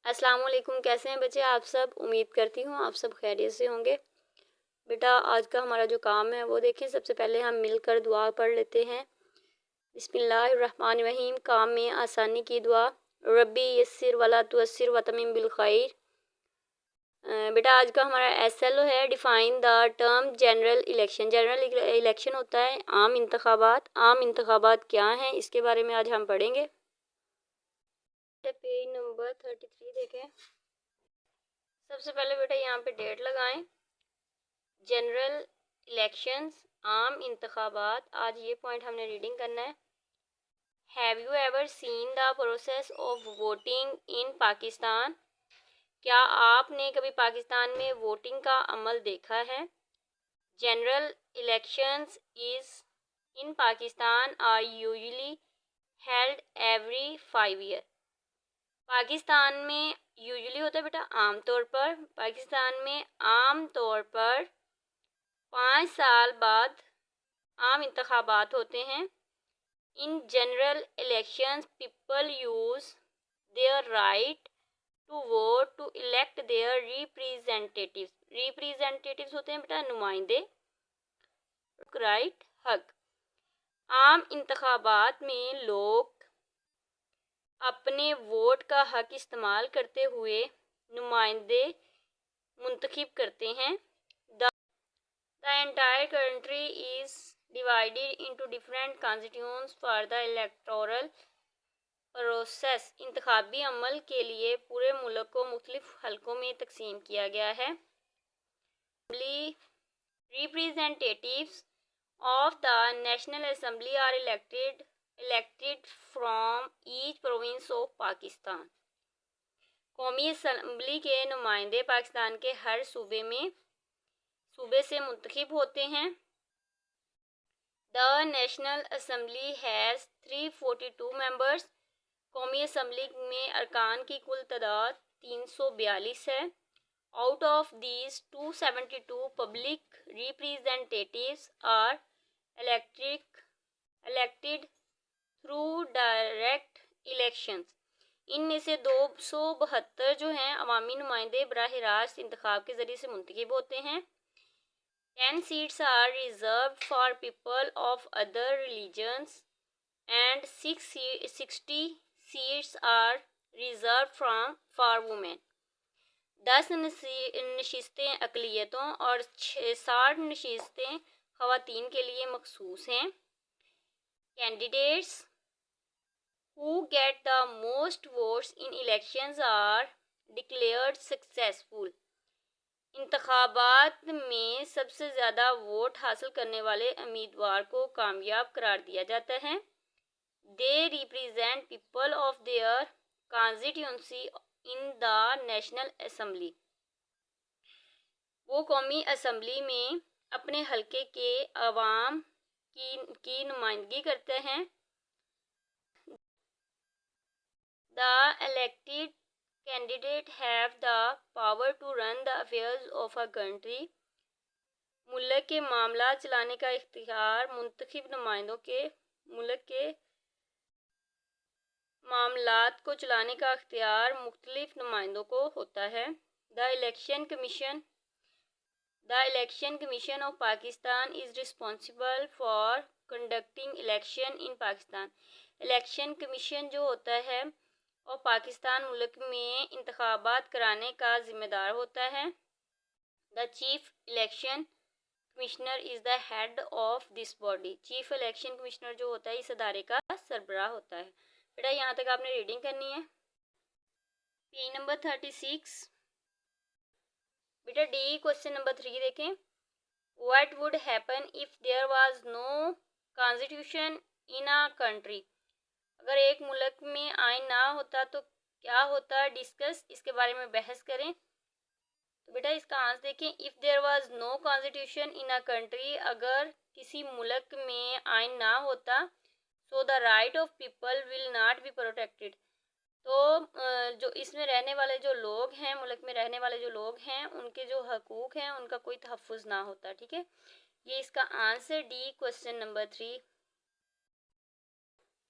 अस्सलाम वालेकुम। कैसे हैं बच्चे आप सब? उम्मीद करती हूँ आप सब खैरियत से होंगे। बेटा आज का हमारा जो काम है वो देखें। सबसे पहले हम मिलकर दुआ पढ़ लेते हैं। बिस्मिल्लाहिर्रहमानिर्रहीम। काम में आसानी की दुआ। रब्बी यस्सिर वला तुअस्सिर वतमिम बिल खैर। बेटा आज का हमारा SLO है define the term general election. General election होता है आम इंतखाबात। आम इंतखाबात क्या हैं इसके बारे में आज हम पढ़ेंगे। पेज नंबर 33 देखें। सबसे पहले बेटा यहाँ पे डेट लगाएं। जनरल इलेक्शंस आम इंतखाबात, आज ये पॉइंट हमने रीडिंग करना है। Have you ever seen the process of voting in Pakistan? क्या आपने कभी पाकिस्तान में वोटिंग का अमल देखा है? General elections is in Pakistan are usually held every 5 year. Pakistan में यूजुअली होता है बेटा आमतौर पर। पाकिस्तान में आम तौर पर 5 साल बाद आम इंतखाबात होते हैं। In general elections people use their right to vote to elect their representatives. Representatives होते हैं बेटा नुमाइंदे। राइट हक। आम इंतखाबात में लोग अपने वोट का हक इस्तेमाल करते हुए नुमाइंदे मुंतखब करते हैं। The entire country is divided into different constituents for the electoral process। इंतखाबी अमल के लिए पूरे मुल्क को मुख्तलिफ हलकों में तकसीम किया गया है। Representatives of the National Assembly are elected from each province of Pakistan। कौमी असम्बली के नुमाइंदे पाकिस्तान के हर सूबे से मुंतखब होते हैं। The national assembly has 342 members. कौमी असम्बली में अरकान की कुल तादाद 342 है। Out of these 272 public representatives are elected through direct elections. इनमें से 272 जो हैं अवामी नुमाइंदे बराह रास्त इंतखाब के ज़रिए से मुंतखब होते हैं। 10 seats are reserved for people of other religions and 60 seats are reserved for women। 10 नशिस्तें अक़लियतों और 60 नशिस्तें ख़वातीन के लिए मखसूस हैं। Candidates who get the most votes in elections are declared successful। इंतखाबात में सबसे ज़्यादा वोट हासिल करने वाले उम्मीदवार को कामयाब करार दिया जाता है। They represent people of their constituency in the national assembly. वो कौमी असम्बली में अपने हलके के अवाम की नुमाइंदगी करते हैं। The elected candidate have the power to run the affairs of a country। मुल्क के मामला चलाने का इख्तियार मुंतखब नुमाइंदों के मुल्क के मामलात को चलाने का इख्तियार मुख्तलिफ नुमाइंदों को होता है। The election commission of Pakistan is responsible for conducting election in Pakistan. Election commission जो होता है और पाकिस्तान मुल्क में इंतखाबात कराने का ज़िम्मेदार होता है। The chief election commissioner is the head of this body. Chief election commissioner जो होता है इस अदारे का सरबराह होता है। बेटा यहाँ तक आपने रीडिंग करनी है। Page number 36। बेटा डी क्वेश्चन नंबर 3 देखें। What would happen if there was no constitution in a country? अगर एक मुल्क में आइन ना होता तो क्या होता? डिस्कस, इसके बारे में बहस करें। तो बेटा इसका आंसर देखें। If there was no constitution in a country, अगर किसी मुल्क में आइन ना होता, so the right of people will not be protected. तो जो इसमें रहने वाले जो लोग हैं, मुल्क में रहने वाले जो लोग हैं, उनके जो हकूक़ हैं उनका कोई तहफ़्फ़ुज़ ना होता। ठीक है, ये इसका आंसर डी क्वेश्चन नंबर 3।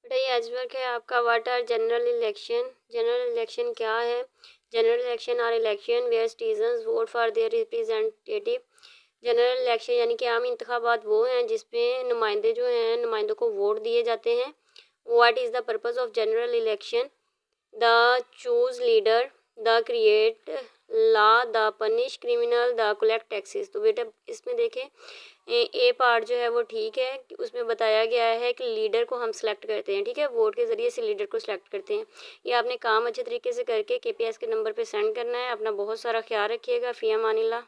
बेटा ये अजवर्क है आपका। What are general election? General election क्या है? General election are election where citizens vote for their representative. General election यानी कि आम इंतखाबात वो हैं जिसमें नुमाइंदे जो हैं नुमाइंदों को वोट दिए जाते हैं। What is the purpose of general election? The choose leader, the create law, the punish criminal, the collect taxes. तो बेटा इसमें देखें ए पार्ट जो है वो ठीक है, उसमें बताया गया है कि लीडर को हम सेलेक्ट करते हैं, ठीक है, वोट के ज़रिए से लीडर को सेलेक्ट करते हैं। ये आपने काम अच्छे तरीके से करके KPS के नंबर पे सेंड करना है। अपना बहुत सारा ख्याल रखिएगा। फ़ी अमानिल्लाह।